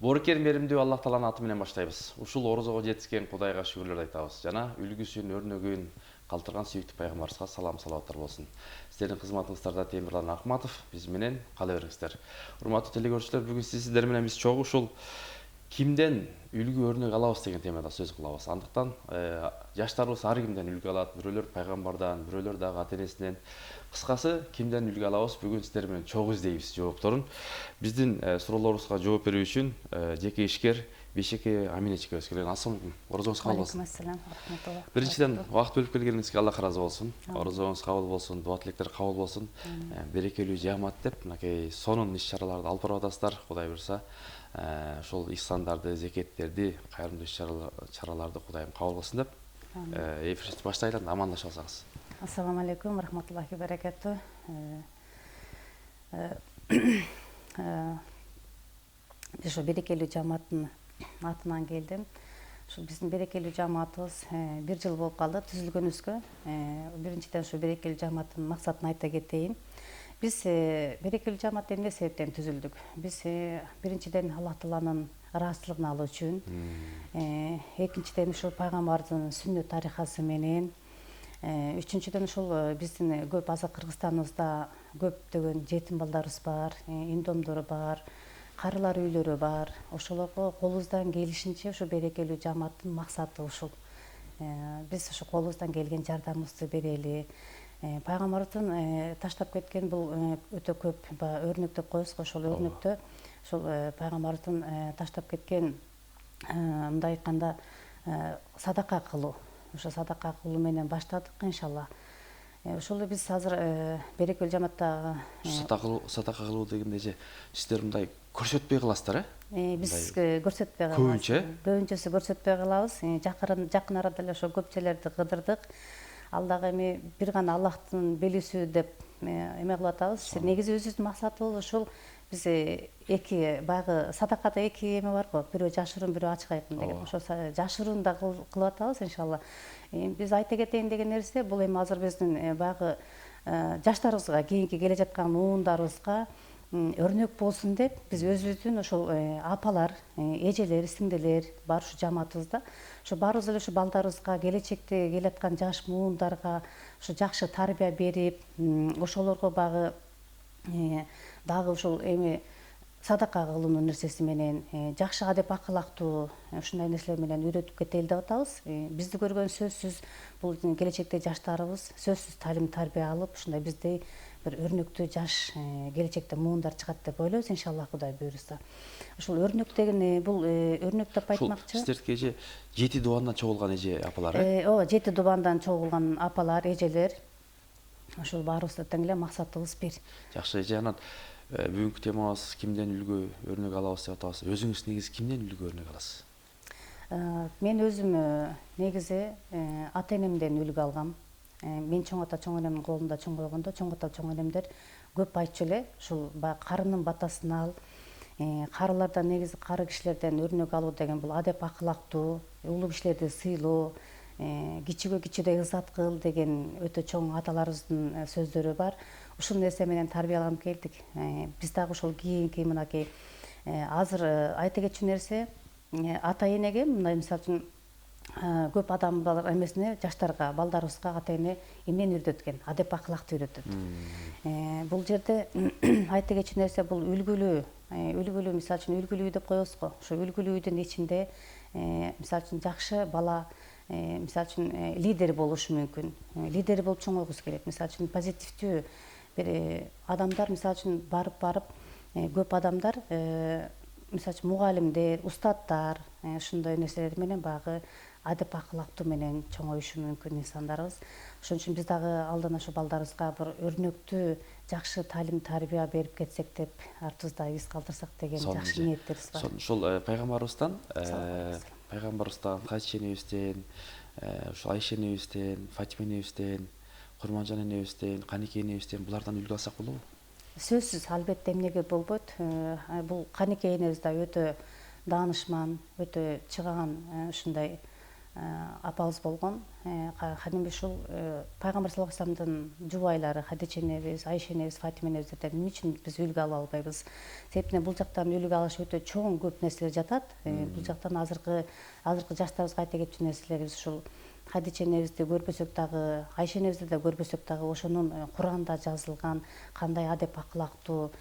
Боорукер меримдүү Аллах Тааланын аты менен баштайбыз. Ушул орозого жетишкен Кудайга шүгүрлөр айтабыз. Жана үлгүсүн, өрнөгүн калтырган сүйүктүү пайгамбарыбызга салам салаваттар болсун. Сиздердин кызматыңыздарда Темирлан Акматов биз менен кала бериңиздер. Урматтуу телекөрүүчүлөр, бүгүн сиздер менен биз чогуу ушул кимден үлгү өрнөк алабыз деген темада сөз кылабыз. Андыктан жаштарыбыз ар кимден үлгү алат, бирөөлөр пайгамбардан, бирөөлөр дагы ата энесинен. Кыскасы, кимден үлгү алабыз? Бүгүн сиздер менен чогуу издейбиз жоопторун. Биздин суроолорубузга жооп берүү үчүн жеке ишкер Бейшеке Аминечке келген. Ассалам алейкум. Орозоңуз кабыл болсун. Ассалам, рахматулла. Биринчиден, убакыт бөлүп келгениңизге Аллах ыраазы болсун. Орозоңуз кабыл болсун, дуа тилектер кабыл болсун. Берекелүү жаамат деп, мынакей сонун иш-чараларды алып барып атасыздар. Кудай буйрса, ошол ихсандарды, зекеттерди, кайрымдуу иш-чараларды Кудайым кабыл кылсын деп, эфирди баштайлы, амандашып алсаңыз. Ассаламу алейкум, рахматуллахи баракату. Ошо берекелүү жааматтын атынан келдим. Ушул биздин берекелүү жааматыбыз 1 жыл болуп калды түзүлгөнүбүзгө. Биринчиден ушу берекелүү жааматтын максатын айта кетейин. Биз берекелүү жаамат эмне себептен түзүлдүк? Биз биринчиден Аллах Тааланын ыраазычылыгын алуу үчүн, экинчиден ушул пайгамбардын сүннөт тарикасы менен, үчүнчүдөн ушул биздин көп азыр Кыргызстаныбызда көптөгөн жетим балдарыбыз бар, индомдор бар, карылар үйлөрү бар. Ошолорго колубуздан келишинче ушу берекелүү жааматтын максаты ушул. Биз ушу колубуздан келген жардамыбызды берели. Пайгамбардын таштап кеткен бул өтө көп өрнөк деп коебуз го, ошол өрнөктө ошол пайгамбардын таштап кеткен мындай айтканда садака кылуу. Ошо садака кылуу менен баштадык иншалла. Ошол биз азыр берекелүү жааматта Садака кылуу дегенде сиздер мындай көрсөтпөй кыласыздар, биз көрсөтпөй калабыз. Көбүнчө? Көбүнчөсү көрсөтпөй калабыз. Жакын арада эле ошо көпчөлөрдү кыдырдык. Ал дагы эми бир гана Аллахтын белгисүү деп эме кылып атабыз. Негизи өзүбүздүн максатыбыз ушул. Биз эки баягы садакада эки эме бар го, бирөө жашыруун, бирөө ачык айкын деген. Ошо жашыруун да кылып атабыз иншалла. Биз айта кетейин деген нерсе, бул эми азыр биздин баягы жаштарыбызга, кийинки келе жаткан муундарыбызга өрнөк болсун деп биз өзүбүздүн ошол апалар, эжелер, сиңдилер бар ушу жааматыбызда. Ошо баарыбыз эле ушу балдарыбызга, келечекте келаткан жаш муундарга ушу жакшы тарбия берип, ошолорго дагы ушул эми садака кылуунун нерсеси менен, жакшы адеп акылактуу ушундай нерселер менен үйрөтүп кетели деп атабыз. Бизди көргөн сөзсүз бул келечекте жаштарыбыз сөзсүз талим тарбия алып, ушундай биздей бир өрнөктүү жаш келечекте муундар чыгат деп ойлойбуз иншалла, Кудай буйруса. Ушул өрнөк деген бул өрнөк деп айтмакчы. Сиздердики эже 7 дубандан чогулган эже апалар, Ооба, 7 дубандан чогулган апалар, эжелер. Ошол баарыбызда тең эле максатыбыз бир. Жакшы эже, анан бүгүнкү темабыз кимден үлгү өрнөк алабыз деп атабыз. Өзүңүз негизи кимден үлгү өрнөк аласыз? Мен өзүм негизи ата энемден үлгү алгам. Мен чоң ата чоң энемдин колунда чоң койгондо, чоң ата чоң энемдер көп айтчу эле, ушул баягы карынын батасын ал, карылардан негизи кары кишилерден өрнөк алуу деген бул адеп акылактуу, улуу кишилерди сыйлоо, кичүүгө кичүүдей ызат кыл деген өтө чоң аталарыбыздын сөздөрү бар. Ушул нерсе менен тарбияланып келдик. Биз дагы ошол кийинки мынакей азыр айта кетчү нерсе, ата энеге мындай мисалы үчүн көп адам бар эмесине, жаштарга, балдарыбызга ата эне эмнени үйрөткөн? Адеп акылакты үйрөтөт. Бул жерде айта кетчү нерсе бул үлгүлүү мисалы үчүн үлгүлүү деп коебуз го. Ошо үлгүлүү үйдүн ичинде мисалы үчүн жакшы бала мисалы үчүн лидер болушу мүмкүн. Лидер болуп чоңойгусу келет. Мисалы үчүн позитивдүү бир адамдар, мисалы үчүн барып көп адамдар мисалы үчүн мугалимдер, устаттар ушундай нерселер менен баягы адеп акылактуу менен чоңоюшу мүмкүн инсандарыбыз. Ошон үчүн биз дагы алдан ошо балдарыбызга бир өрнөктүү жакшы талим тарбия берип кетсек деп артыбызда из калтырсак деген жакшы ниеттерибиз бар. Ошол пайгамбарыбыздан Кайчи энебизден, ушул Айша энебизден, Фатима энебизден, Курманжан энебизден, Канике энебизден булардан үлгү алсак болобу? Сөзсүз, албетте эмнеге болбойт. Бул Канике энебиз да өтө даанышман, өтө чыгаан ушундай апабыз болгон. Кадимки ушул пайгамбар саллаллаху алейхи вассаламдын жубайлары Хадича энебиз, Айша энебиз, Фатима энебиздерден эмне үчүн биз үлгү ала албайбыз? Себебинен бул жактан үлгү алыш өтө чоң көп нерселер жатат. Бул жактан азыркы жаштарыбызга айта кетчү нерселер биз ушул Хадича энебизди көрбөсөк дагы, Айша энебизди да көрбөсөк дагы ошонун Куранда жазылган кандай адеп акылактуу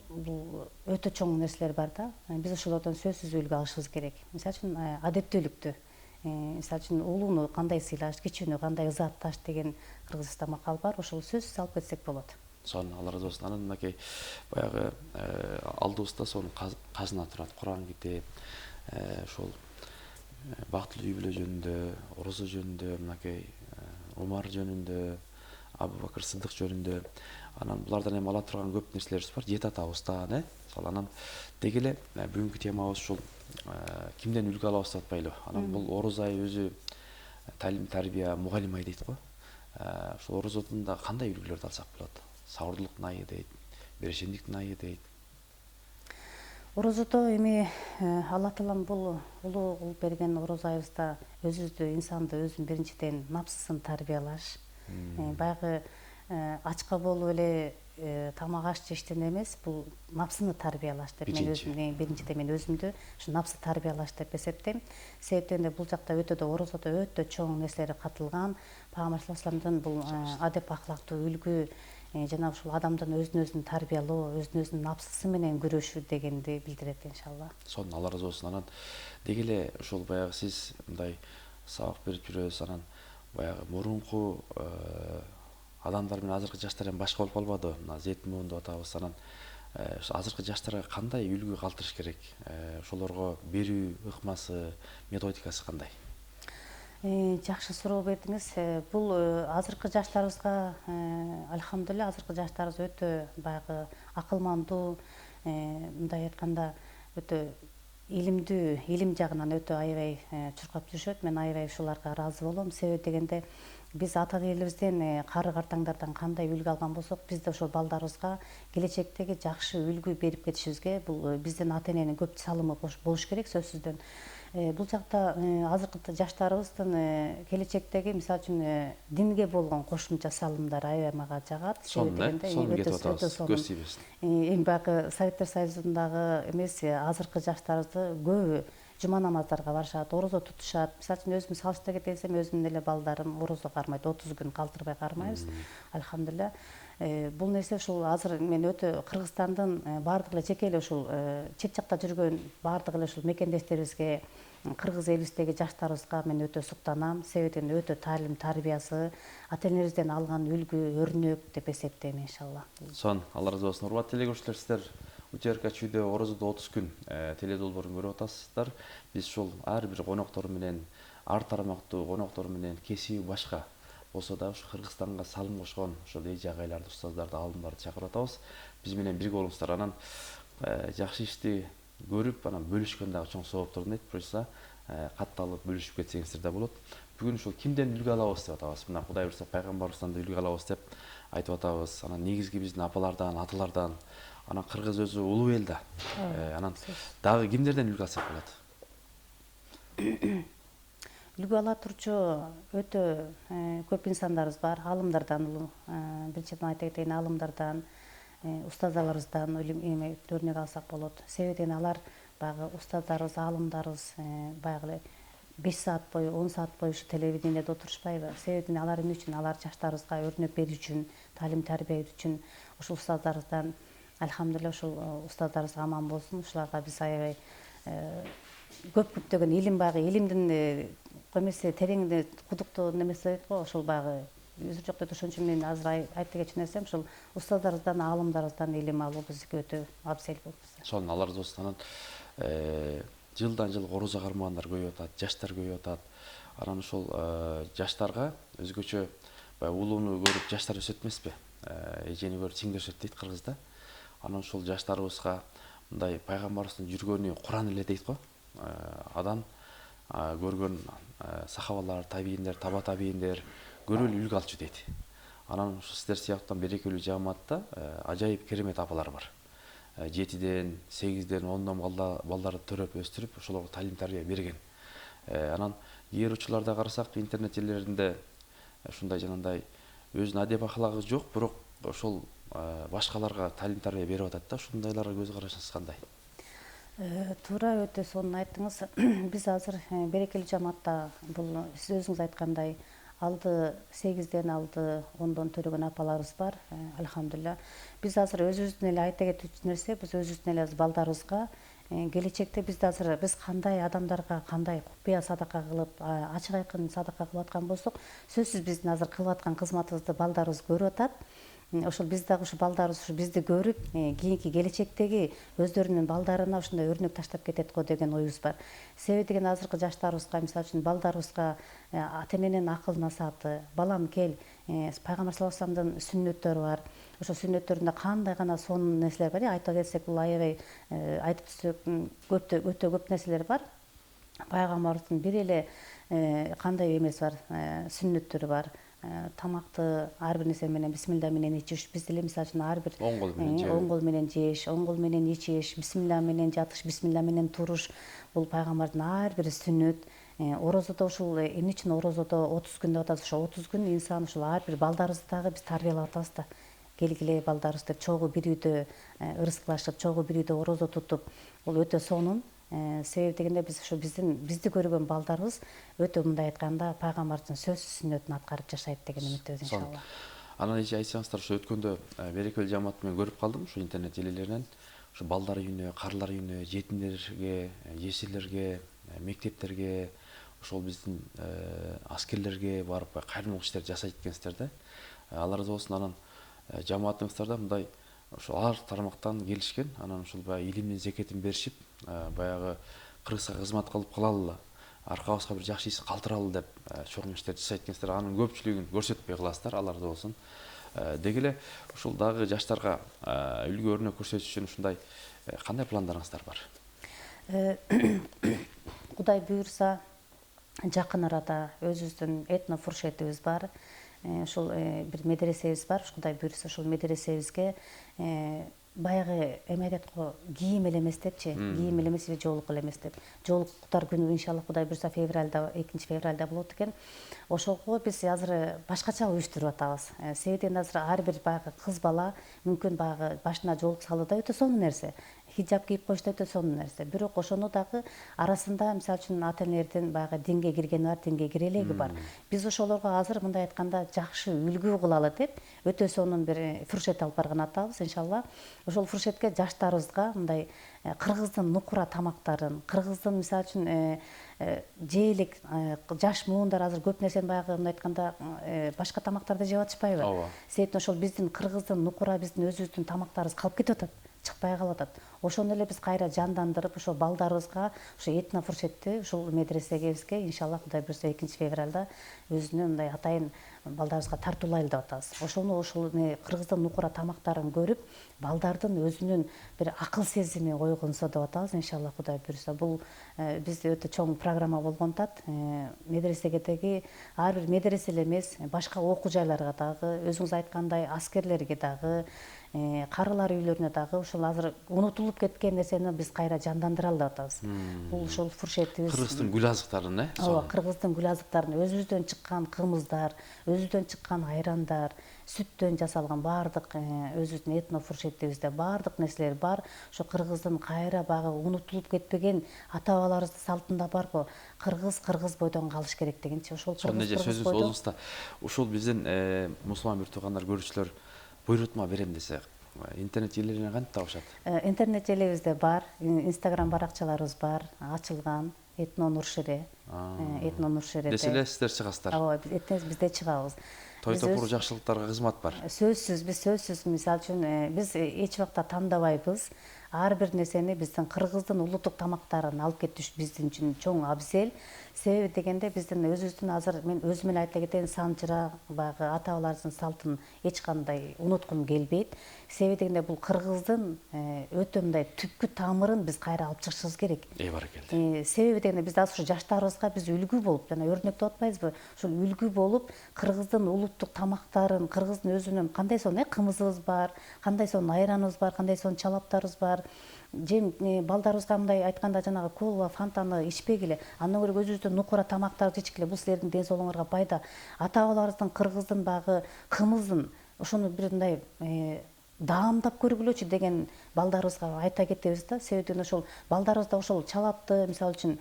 бул өтө чоң нерселер бар да. Биз ошолордон сөзсүз үлгү алышыбыз керек. Мисалы үчүн адептүүлүктү, мисалы үчүн улууну кандай сыйлаш, кичүүнү кандай ызаатташ деген кыргызча макал бар. Ошол сөзсүз алып кетсек болот. Сонун Алла ыраазы болсун. Анан мынакей баягы алдыбызда сонун казына турат. Куран китеп, ошол бактылуу үй бүлө жөнүндө, орозо жөнүндө, мынакей Умар жөнүндө, Абу Бакыр Сыдык жөнүндө, анан булардан эми ала турган көп нерселерибиз бар. Жет атабыздан, мисалы анан деги эле бүгүнкү темабыз ушул кимден үлгү алабыз деп атпайлыбы? Анан бул ороз айы өзү талим тарбия мугалим ай дейт го. Ошол орозодон да кандай үлгүлөрдү алсак болот? Сабырдуулуктун айы дейт, берешендиктин айы дейт. Орозодо эми Алла таалам бул улуу кылып берген ороз айыбызда өзүбүздү, инсанды өзүнүн биринчиден напсысын тарбиялаш. Баягы ачка болуп эле тамак аш жештен эмес, бул напсыны тарбиялаш деп мен өзүм биринчиден мен өзүмдү ушу напсы тарбиялаш деп эсептейм. Себептен эле бул жакта өтө да орозодо өтө чоң нерселери катылган. Пайгамбар саллаллаху алейхи вассаламдын бул адеп акылактуу үлгү, жана ушул адамдын өзүн тарбиялоо, өзүнүн напсысы менен күрөшүү дегенди билдирет иншалла. Сонун Алла ыраазы болсун. Анан деги эле ушул баягы сиз мындай сабак берип жүрөсүз, анан баягы мурунку адамдар менен азыркы жаштар эми башка болуп калбадыбы? Мына Z муун деп атабыз. Анан азыркы жаштарга кандай үлгү калтырыш керек? Ошолорго берүү ыкмасы, методикасы кандай? Жакшы суроо бердиңиз. Бул азыркы жаштарыбызга альхамдулилля азыркы жаштарыбыз өтө баягы акылмандуу, мындай айтканда өтө илимдүү, илим жагынан өтө аябай чуркап жүрүшөт. Мен аябай ушуларга ыраазы болом. Себеби дегенде биз ата элибизден, кары картаңдардан кандай үлгү алган болсок, биз да ошол балдарыбызга келечектеги жакшы үлгү берип кетишибизге бул биздин ата эненин көп салымы болуш керек сөзсүздөн. Бул жакта азыркы жаштарыбыздын келечектеги мисалы үчүн динге болгон кошумча салымдары аябай мага жагат. Сонун кетип атабыз, көз тийбесин. Эми баягы Советтер Союзундагы эмес, азыркы жаштарыбызды көбү жума намаздарга барышат, орозо тутушат. Мисалы үчүн өзүм салыштыра кетсем, өзүмдүн эле балдарым орозо кармайт, 30 күн калтырбай кармайбыз. Альхамдулилля. Бул нерсе ушул азыр мен өтө Кыргызстандын баардык эле жеке эле ушул чет жакта жүргөн баардык эле ушул мекендештерибизге, кыргыз элибиздеги жаштарыбызга мен өтө суктанам. Себебин өтө таалим тарбиясы, ата энебизден алган үлгү, өрнөк деп эсептейм иншалла. Сонун Алла ыраазы болсун. Урматтуу телегөрүүчүлөр, сиздер Утерка чүйдө орозодо 30 күн теле долбоорун көрүп атасыздар. Биз ушул ар бир коноктор менен, ар тарамактуу коноктор менен кесиби башка болсо да ушу Кыргызстанга салым кошкон ошол эже агайларды, устаздарды, алымдарды чакырып атабыз. Биз менен бирге болуңуздар. Анан жакшы ишти көрүп, анан бөлүшкөн дагы чоң сооптордун дейт. Буюрса катталып бөлүшүп кетсеңиздер да болот. Бүгүн ушул кимден үлгү алабыз деп атабыз. Мына Кудай буйрса пайгамбарыбыздан да үлгү алабыз деп айтып атабыз. Анан негизги биздин апалардан, аталардан, анан кыргыз өзү улуу эл да. Анан дагы кимдерден үлгү алсак болот? Үлгү ала турчу өтө көп инсандарыбыз бар. Алымдардан, биринчиден айта кетейин, алымдардан, устаздарыбыздан өрнөк алсак болот. Себеби алар баягы устаздарыбыз, алымдарыбыз баягы эле 5 саат бою, 10 саат бою ушу телевидениеде отурушпайбы? Себеби алар эмне үчүн? Алар жаштарыбызга өрнөк берүү үчүн, талим тарбия үчүн ушул устаздарыбыздан альхамдулилля ушул устаздарыбыз аман болсун. Ушуларга биз аябай көптөгөн илим баягы илимдин эмеси тереңде кудуктуу немеси дейт го, ошол баягы өзү жок дейт. Ошон үчүн мен азыр айта кетчү нерсем ушул устаздарыбыздан, алымдарыбыздан илим алуу бизге өтө абзел болот. Сонун Алла ыраазы болсун. Анан жылдан жылга орозо кармагандар көбөйүп атат, жаштар көбөйүп атат. Анан ошол жаштарга өзгөчө баягы улууну көрүп жаштар өсөт эмеспи? Эжени көрүп чиң өсөт дейт кыргызда. Анан ошол жаштарыбызга мындай пайгамбарыбыздын жүргөнү Куран эле дейт го. Адам көргөн сахабалар, табийиндер, таба табийиндер көрүп эле үлгү алчу дейт. Анан ушу сиздер сыяктуу берекелүү жааматта ажайып керемет апалар бар. 7-ден, 8-ден, 10дон балдарды төрөп өстүрүп, ошолорго талим тарбия берген. Анан эгер учурларда карасак интернет желилеринде ушундай жанагындай өзүнүн адеп аклагы жок, бирок ошол башкаларга талим тарбия берип атат да. Ушундайларга көз карашыңыз кандай? Туура, өтө сонун айттыңыз. Биз азыр берекелүү жамаатта бул сиз өзүңүз айткандай алды 8ден алды 10дон төлөгөн апаларыбыз бар. Алхамдулилля. Биз азыр өзүбүздүн эле айта кетүүчү нерсе, биз өзүбүздүн эле балдарыбызга келечекте биз кандай адамдарга кандай купуя садака кылып, ачык айкын садака кылып аткан болсок, сөзсүз биздин азыр кылып аткан кызматыбызды балдарыбыз көрүп атат. Ошол биз дагы ушу балдарыбыз ушу бизди көрүп, кийинки келечектеги өздөрүнүн балдарына ушундай өрнөк таштап кетет го деген оюбуз бар. Себеби деген азыркы жаштарыбызга, мисалы үчүн балдарыбызга ата эненин акыл насааты, балам кел, пайгамбар саллаллаху алейхи вассаламдын сүннөттөрү бар. Ошо сүннөттөрүндө кандай гана сонун нерселер бар. Айта кетсек, бул аябай айтып өтө көп нерселер бар. Пайгамбарыбыздын бир эле кандай эмеси бар, сүннөттөрү бар. Тамакты ар бир нерсе менен бисмилла менен ичиш. Биз деле мисалы үчүн ар бир оң кол менен жеш, оң кол менен ичиш, бисмилла менен жатыш, бисмилла менен туруш. Бул пайгамбардын ар бир сүннөт. Орозодо ушул эмне үчүн орозодо 30 күн деп атабыз? Ошо 30 күн инсан ушул ар бир балдарыбызды дагы биз тарбиялап атабыз да. Келгиле балдарыбыз деп чогуу бир үйдө ырыскылашып, чогуу бир үйдө орозо тутуп, бул өтө сонун. Себеби дегенде биз ушу бизди көргөн балдарыбыз өтө мындай айтканда пайгамбардын сөзсүз сүннөтүн аткарып жашайт деген үмүттөбүз иншалла. Анан эч айтсаңыздар, ушу өткөндө берекелүү жамаат менен көрүп калдым ушу интернет желилеринен. Ушу балдар үйүнө, карлар үйүнө, жетимдерге, жесирлерге, мектептерге, ошол биздин аскерлерге барып кайрымдуулук иштерди жасайт экенсиздер да. Алар разы болсун. Анан жамаатыңыздарда мындай ошол ар тармактан келишкен, анан ушул баягы илимдин зекетин беришип, баягы Кыргызга кызмат кылып калалы, аркабызга бир жакшы иш калтыралы деп чоң иштерди жасайт экенсиздер. Анын көпчүлүгүн көрсөтпөй кыласыздар, алар разы болсун. Деги эле ушул дагы жаштарга үлгү өрнөк көрсөтүш үчүн ушундай кандай пландарыңыздар бар? Кудай буйрса, жакын арада өзүбүздүн этно фуршетибиз бар. Ушул бир медресебиз бар. Кудай буйрса, ушул медресебизге баягы эме айтат го, кийим эле эмес депчи, кийим эле эмес, жоолук эле эмес деп. Жоолуктар күнү иншалла Кудай буйрса февралда, 2-февралда болот экен. Ошого биз азыр башкача уюштуруп атабыз. Себеби азыр ар бир баягы кыз бала мүмкүн баягы башына жоолук салуу да өтө сонун нерсе. Хиджаб кийип коюш да өтө сонун нерсе. Бирок ошону дагы арасында мисалы үчүн ата энелердин баягы динге киргени бар, динге кире элеги бар. Биз ошолорго азыр мындай айтканда жакшы үлгү кылалы деп өтө сонун бир фуршет алып барган атабыз иншалла. Ошол фуршетке жаштарыбызга мындай кыргыздын нукура тамактарын, кыргыздын мисалы үчүн жээлик жаш муундар азыр көп нерсени баягы мындай айтканда башка тамактарды жеп атышпайбы? Ооба. Себептен ошол биздин кыргыздын нукура, биздин өзүбүздүн тамактарыбыз калып кетип атат, чыкпай калып атат. Ошону эле биз кайра жандандырып, ошо балдарыбызга ушу этно фуршетти ушул медресебизге иншалла Кудай буйрса 2-февралда өзүнүн мындай атайын балдарыбызга тартуулайлы деп атабыз. Ошону ушул кыргыздын нукура тамактарын көрүп, балдардын өзүнүн бир акыл сезими ойгонсо деп атабыз иншалла Кудай буйрса. Бул бизде өтө чоң программа болгонтат. Медресегедеги ар бир медресе эле эмес, башка окуу жайларга дагы, өзүңүз айткандай аскерлерге дагы, карылар үйлөрүнө дагы ушул азыр унутулуп кеткен нерсени биз кайра жандандыралы деп атабыз. Бул ушул фуршетибиз. Кыргыздын гүл азыктарын, Ооба, кыргыздын гүл азыктарын, өзүбүздөн чыккан кымыздар, өзүбүздөн чыккан айрандар, сүттөн жасалган баардык өзүбүздүн этно фуршетибизде баардык нерселер бар. Ошо кыргыздын кайра багы унутулуп кетпеген ата-бабаларыбыздын салтында бар го, кыргыз бойдон калыш керек дегенчи. Ошол неже сөзүңүз болдуңузда, ушул биздин мусулман бир туугандар, көрүүчүлөр буйрутма берем десе, интернет желилеринен кантип табышат? Интернет желибизде бар, Instagram баракчаларыбыз бар, ачылган. Этно Нуршире. Этно Нуршире. Десе эле сиздер чыгасыздар. Ооба, бизде чыгабыз. Той топур жакшылыктарга кызмат бар. Сөзсүз, мисалы үчүн биз эч убакта тандабайбыз. Ар бир нерсени биздин кыргыздын улуттук тамактарын алып кетиш биздин үчүн чоң абзел. Себеби дегенде биздин өзүбүздүн азыр мен өзүм эле айта кетейин, санжыра баягы ата-бабаларыбыздын салтын эч кандай унуткум келбейт. Себеби дегенде бул кыргыздын өтө мындай түпкү тамырын биз кайра алып чыгышыбыз керек. Баракелде. Себеби дегенде биз азыр жаштарыбызга биз үлгү болуп, жана өрнөк деп атпайбызбы? Ушул үлгү болуп, кыргыздын улуттук тамактарын, кыргыздын өзүнүн кандай сонун кымызыбыз бар, кандай сонун айраныбыз бар, кандай сонун чалаптарыбыз бар. балдарыбызга мындай айтканда жанагы кола, фантаны ичпегиле, андан көрө өзүбүздөн нукура тамактарды ичкиле, бул силердин ден соолугуңарга пайда. Ата-бабаларыбыздын кыргыздын багы кымызын ошону бир мындай даамдап көргүлөчү деген балдарыбызга айта кетебиз да. Себеби ошол балдарыбыз да ошол чалапты, мисалы үчүн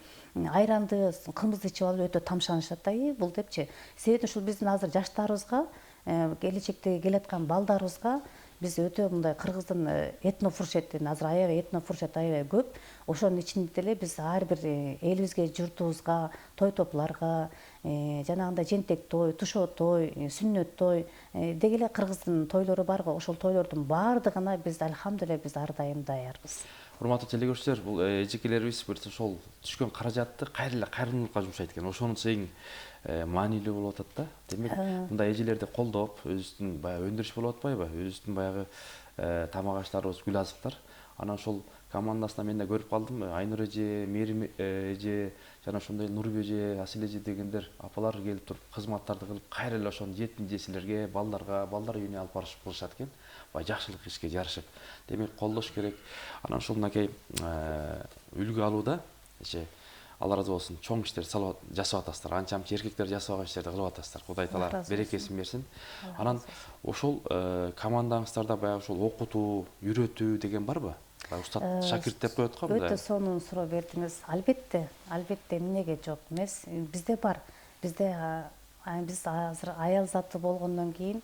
айранды, кымызды ичип алып өтө тамшанышат да, бул депчи. Себеби ушул биздин азыр жаштарыбызга, келечекте келаткан балдарыбызга биз өтө мындай кыргыздын этнофуршетин азыр аябай этнофуршет аябай көп. Ошонун ичинде деле биз ар бир элибизге, журтубузга, той топларга, жанагындай жентек той, тушоо той, сүннөт той деги эле кыргыздын тойлору бар го. Ошол тойлордун баардыгына биз альхамдулилля биз ар дайым даярбыз. Урматтуу телегөрүүчүлөр, бул эжекелерибиз ошол түшкөн каражатты кайра эле кайрымдуулукка жумшайт экен. Ошонун эң маанилүү болуп атат да. Демек, мындай эжелерди колдоп, өзүбүздүн баягы өндүрүш болуп атпайбы? Өзүбүздүн баягы тамак аштарыбыз, гүл азыктар. Анан ошол командасына мен да көрүп калдым. Айнур эже, Мээрим эже, жана ошондой Нурбү эже, Асил эже дегендер апалар келип туруп кызматтарды кылып, кайра эле ошону жетим жесирлерге, балдарга, балдар үйүнө алып барышып кылышат экен. Баягы жакшылык ишке жарышып. Демек, колдош керек. Анан ошол мынакей үлгү алууда Алла разы болсун, чоң иштерди жасап атасыздар. Анча-мынча эркектер жасабаган иштерди кылып атасыздар. Кудай таала берекесин берсин. Анан ошол командаңыздарда баягы ошол окутуу, үйрөтүү деген барбы? Устат шакирт деп коет го мындай. Өтө сонун суроо бердиңиз. Албетте, эмнеге жок эмес? Бизде бар. Биз азыр аял заты болгондон кийин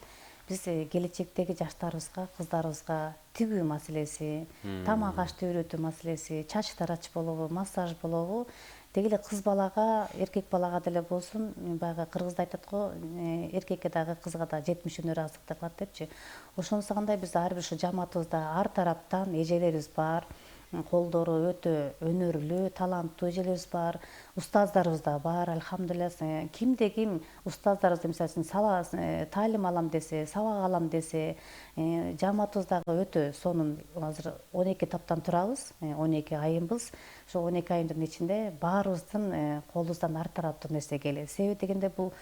биз келечектеги жаштарыбызга, кыздарыбызга тигүү маселеси, тамак ашты үйрөтүү маселеси, чач тарач болобу, массаж болобу, деги эле кыз балага, эркек балага деле болсун, баягы кыргызда айтат го, эркекке дагы кызга да 70 өнөр азыктык кылат депчи. Ошонусу кандай биз ар бир ушу жамаатыбызда ар тараптан эжелерибиз бар, колдору өтө өнөрлүү, таланттуу эжелерибиз бар, устаздарыбыз да бар, альхамдулилля. Кимде ким устаздарыбыз, мисалы үчүн таалим алам десе, сабак алам десе, жамаатыбыз дагы өтө сонун. Азыр 12 таптан турабыз, 12 айымбыз. Ошо 12 айымдын ичинде баарыбыздын колубуздан ар тараптуу нерсе келет. Себеби дегенде бул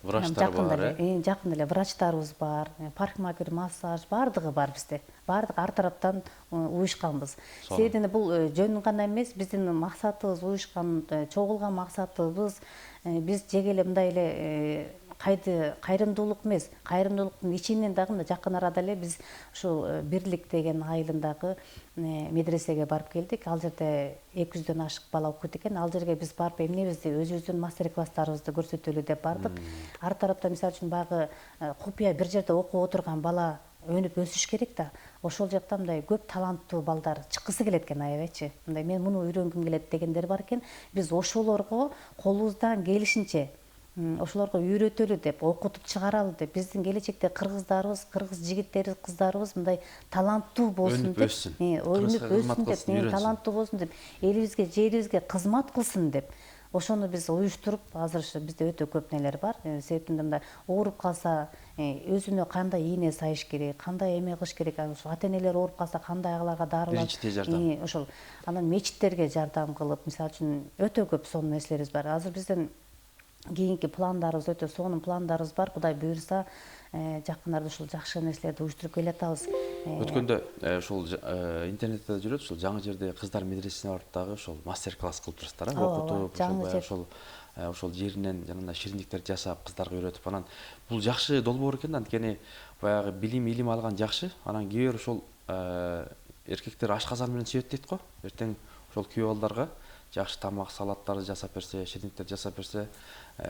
врачтар бар, жакын эле врачтарыбыз бар, парикмахер, массаж, баардыгы бар бизде. Баардык ар тараптан уюшканбыз. Себеби бул жөн гана эмес, биздин максатыбыз, уюшкан, чогулган максатыбыз, биз жеге эле мындай эле кайрымдуулук эмес, кайрымдуулуктун ичинен дагы мына жакын арада эле биз ушул Бирлик деген айылындагы медресеге барып келдик. Ал жерде 200дөн ашык бала окуйт экен. Ал жерге биз барып эмнебизди, өзүбүздүн мастер-класстарыбызды көрсөтөлү деп бардык. Ар тараптан мисалы үчүн багы купуя бир жерде окуп отурган бала өнүп өсүш керек да. Ошол жакта мындай көп таланттуу балдар чыккысы келет экен аябайчы. Мындай мен муну үйрөнгүм келет дегендер бар экен. Биз ошолорго колубуздан келишинче ошолорго үйрөтөлү деп, окутуп чыгаралы деп, биздин келечекте кыргыздарыбыз, кыргыз жигиттерибиз, кыздарыбыз мындай таланттуу болсун деп, өнүп өссүн деп, таланттуу болсун деп, элибизге, жерибизге кызмат кылсын деп. Ошону биз уюштуруп, азыр бизде өтө көп нелер бар. Себеби мындай ооруп калса, өзүнө кандай ийне сайыш керек, кандай эме кылыш керек, ата-энелер ооруп калса кандай агаларга дарылап, биринчи тез жардам. Ошол анан мечиттерге жардам кылып, мисалы үчүн өтө көп сонун нерселерибиз бар. Азыр биздин кийинки пландарыбыз өтө сонун пландарыбыз бар. Кудай буйрса, жакын арада ушул жакшы нерселерди уюштуруп келатабыз. Өткөндө ушул интернетте жүрөт, ушул жаңы жерде кыздар медресесине барып дагы ушул мастер-класс кылып турасыздар, окутуп, ошол жеринен жанагындай шириндиктерди жасап, кыздарга үйрөтүп, анан бул жакшы долбоор экен. Анткени баягы илим алган жакшы. Анан кээ бир ошол эркектер ашказан менен себет дейт го. Эртең ошол күйөө балдарга жакшы тамак, салаттарды жасап берсе, шириндиктерди жасап берсе,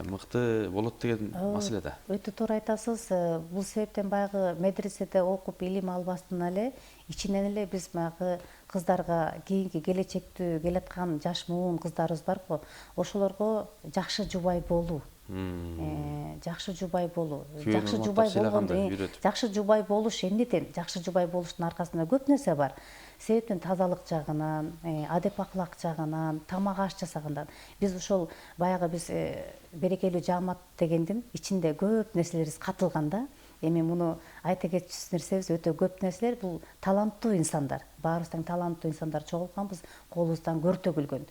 мыкты болот деген маселе да. Өтө туура айтасыз. Бул себептен баягы медреседе окуп илим албастан эле ичинен эле биз баягы кыздарга кийинки келечектүү келаткан жаш муун кыздарыбыз бар го, ошолорго жакшы жубай болуу. Жакшы жубай болуу. Жакшы жубай болгондо, жакшы жубай болуш эмнеден? Жакшы жубай болуштун аркасында көп нерсе бар. Себептен тазалык жагынан, адеп акылак жагынан, тамак аш жасагандан. Биз ошол баягы биз берекелүү жаамат дегендин ичинде көп нерселерибиз катылган да. Эми муну айта кетчү нерсебиз өтө көп нерселер. Бул таланттуу инсандар. баарыбыз тең таланттуу инсандар чогулганбыз, колубуздан көр төгүлгөн.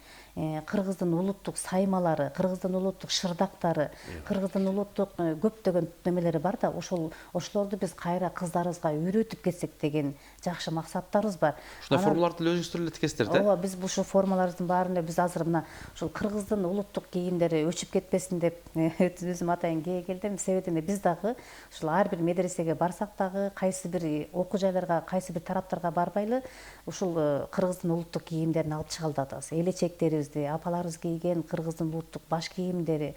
Кыргыздын улуттук саймалары, кыргыздын улуттук шырдактары, кыргыздын улуттук көптөгөн немелери бар да, ошолорду биз кайра кыздарыбызга үйрөтүп кетсек деген жакшы максаттарыбыз бар. Ушундай формаларды эле өзүңүздөр эле тикесиздер да? Ооба, биз ушул формаларыбыздын баарында биз азыр мына ушул кыргыздын улуттук кийимдери өчүп кетпесин деп өзүм атайын кие келдим. Себебинде биз дагы ушул ар бир медресеге барсак дагы, кайсы бир окуу жайларга, кайсы бир тараптарга барбайлы ушул кыргыздын улуттук кийимдерин алып чыга атабыз. Элечектерибизди, апаларыбыз кийген кыргыздын улуттук баш кийимдери,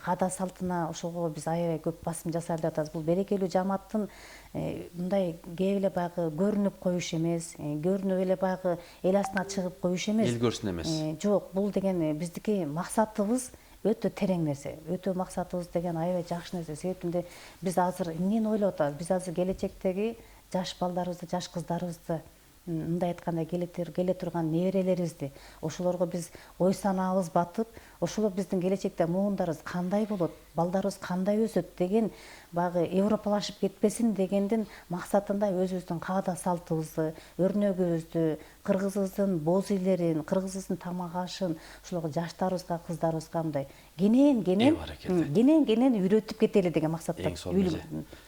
каада салтына ошого биз аябай көп басым жасайлы деп атабыз. Бул берекелүү жамааттын мындай кээ эле баягы көрүнүп коюш эмес, көрүнүп эле баягы эл астына чыгып коюш эмес. Эл көрсүн эмес. Жок, бул деген биздики максатыбыз өтө терең нерсе. Өтө максатыбыз деген аябай жакшы нерсе. Себебинде биз азыр эмнени ойлоп атабыз? Биз азыр келечектеги жаш балдарыбызды, жаш кыздарыбызды, мындай айтканда келе турган неберелерибизди, ошолорго биз ой санаабыз батып, ошолор биздин келечекте муундарыбыз кандай болот, балдарыбыз кандай өсөт деген баягы европалашып кетпесин дегендин максатында өзүбүздүн каада салтыбызды, өрнөгүбүздү, кыргызыбыздын боз үйлерин, кыргызыбыздын тамак ашын ошолорго жаштарыбызга, кыздарыбызга мындай кенен үйрөтүп кетели деген максатта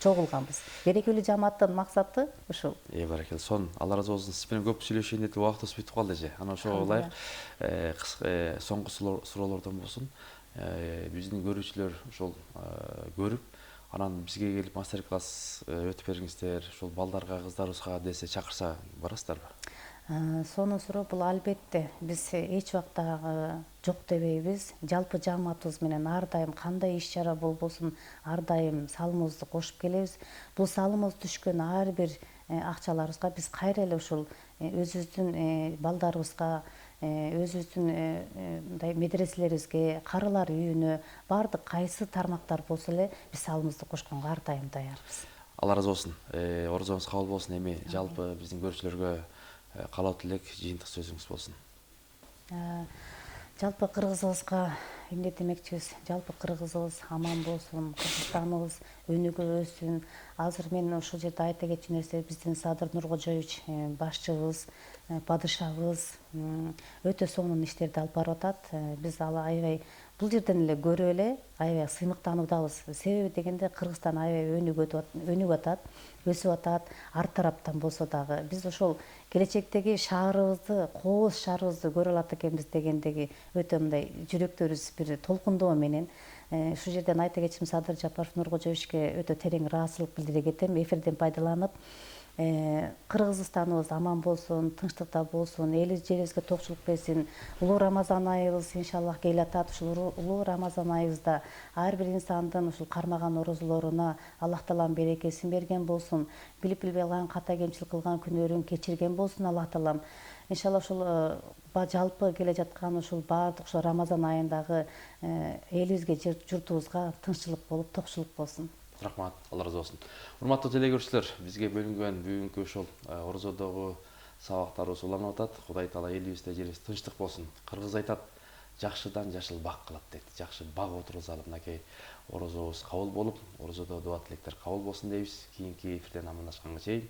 чогулганбыз. Берекелүү жамааттын максаты ушул. Баракелде. Сон Алла разы болсун. Сиз менен көп сүйлөшөйүн деп убактыбыз бүтүп калды эже. Анан ошого ылайык соңку суроолордон болсун. Биздин көрүүчүлөр ошол көрүп, анан бизге келип мастер-класс өтүп бериңиздер, ошол балдарга, кыздарыбызга десе чакырса барасыздарбы? Сонун суроо. Бул албетте биз эч убакта жок дебейбиз. Жалпы жааматыбыз менен ар дайым кандай иш-чара болбосун, ар дайым салымыбызды кошуп келебиз. Бул салымыбыз түшкөн ар бир акчаларыбызга биз кайра эле ушул өзүбүздүн балдарыбызга, өзүбүздүн мындай медреселерибизге, карылар үйүнө, баардык кайсы тармактар болсо эле биз салымыбызды кошконго ар дайым даярбыз. Алла разы болсун. Орозоңуз кабыл болсун. Эми жалпы биздин көрүүчүлөргө каалоо тилек, жыйынтык сөзүңүз болсун. Жалпы кыргызыбызга эмне демекчибиз? Жалпы кыргызыбыз аман болсун, Кыргызстаныбыз өнүгө өссүн. Азыр мен ушул жерде айта кетчү нерсе, биздин Садыр Нуркожоевич башчыбыз, падышабыз өтө сонун иштерди алып барып атат. Биз ал аябай бул жерден эле көрүп эле аябай сыймыктануудабыз. Себеби дегенде Кыргызстан аябай өнүгүп атат, өсүп атат. Ар тараптан болсо дагы биз ошол келечектеги шаарыбызды, кооз шаарыбызды көрө алат экенбиз дегендеги өтө мындай жүрөктөрүбүз бир толкундоо менен ушул жерден айта кетчүм, Садыр Жапаров Нуркожоевичке өтө терең ыраазычылык билдире кетем. Эфирден пайдаланып, Кыргызстаныбыз аман болсун, тынчтыкта болсун, элибиз жерибизге токчулук берсин. Улуу Рамазан айыбыз иншаллах келе атат. Ушул улуу Рамазан айыбызда ар бир инсандын ушул кармаган орозолоруна Аллах Таалам берекесин берген болсун. Билип билбей калган, ката кемчилик кылган күнөөрүн кечирген болсун Аллах Таалам. Иншалла ушул жалпы келе жаткан ушул баардык ушул Рамазан айындагы элибизге, журтубузга тынччылык болуп, токчулук болсун. Рахмат, Алла разы болсун. Урматтуу телекөрүүчүлөр, бизге бөлүнгөн бүгүнкү ошол орозодогу сабактарыбыз уланып атат. Кудай Таала элибизде, жерибизде тынчтык болсун. Кыргыз айтат, жакшыдан жашыл бак кылат дейт. Жакшы бак отургузалы. Мынакей орозобуз кабыл болуп, орозодо дуа тилектер кабыл болсун дейбиз. Кийинки эфирден амандашканга чейин.